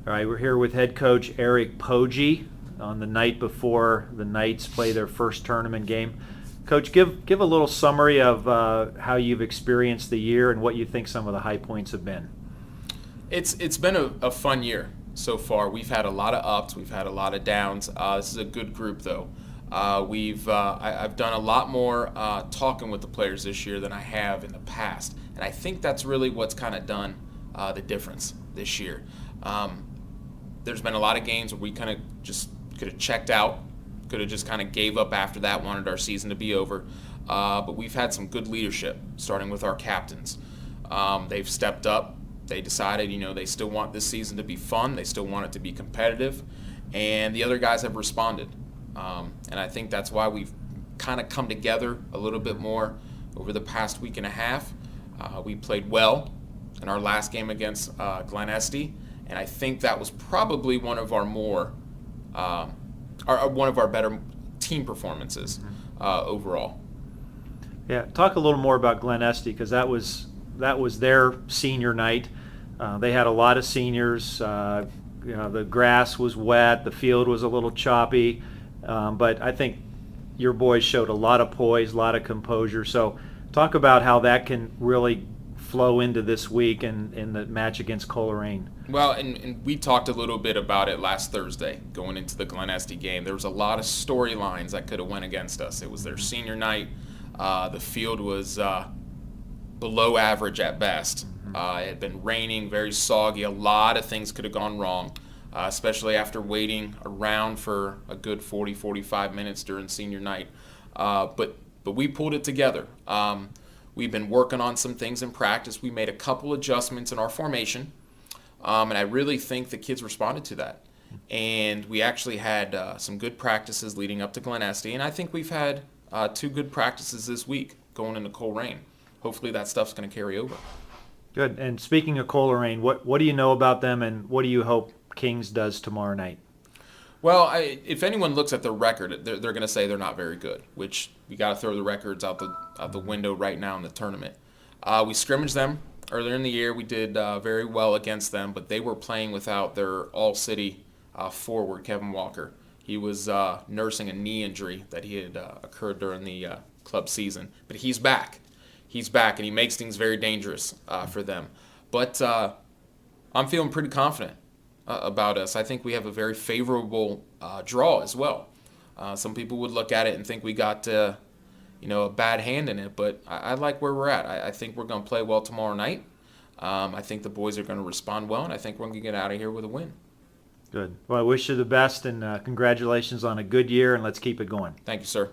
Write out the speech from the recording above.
All right, we're here with head coach Erik Poggi on the night before the Knights play their first tournament game. Coach, give a little summary of how you've experienced the year and what you think some of the high points have been. It's been a fun year so far. We've had a lot of ups, we've had a lot of downs. This is a good group, though. I've done a lot more talking with the players this year than I have in the past, and I think that's really what's kind of done the difference this year. There's been a lot of games where we kind of just could have checked out, could have just kind of gave up after that, wanted our season to be over. But we've had some good leadership, starting with our captains. They've stepped up. They decided, they still want this season to be fun. They still want it to be competitive. And the other guys have responded. And I think that's why we've kind of come together a little bit more over the past week and a half. We played well in our last game against Glen Estee. And I think that was probably one of our one of our better team performances overall. Yeah, talk a little more about Glen Estee, because that was their senior night. They had a lot of seniors. The grass was wet, the field was a little choppy, but I think your boys showed a lot of poise, a lot of composure. So talk about how that can really flow into this week and in the match against Coleraine. Well, and we talked a little bit about it last Thursday going into the Glen Estee game. There was a lot of storylines that could have went against us. It was their senior night. The field was below average at best. It had been raining, very soggy. A lot of things could have gone wrong, especially after waiting around for a good 40-45 minutes during senior night. But we pulled it together. We've been working on some things in practice. We made a couple adjustments in our formation, and I really think the kids responded to that. And we actually had some good practices leading up to Glen Estee, and I think we've had 2 good practices this week going into Coleraine. Hopefully that stuff's going to carry over. Good. And speaking of Coleraine, what do you know about them, and what do you hope Kings does tomorrow night? Well, if anyone looks at the record, they're going to say they're not very good, which we got to throw the records out the window right now in the tournament. We scrimmaged them earlier in the year. We did very well against them, but they were playing without their all-city forward, Kevin Walker. He was nursing a knee injury that he had occurred during the club season. But he's back. He's back, and he makes things very dangerous for them. But I'm feeling pretty confident about us. I think we have a very favorable draw as well. Some people would look at it and think we got a bad hand in it, but I like where we're at. I think we're going to play well tomorrow night. I think the boys are going to respond well, and I think we're going to get out of here with a win. Good. Well, I wish you the best, and congratulations on a good year, and let's keep it going. Thank you, sir.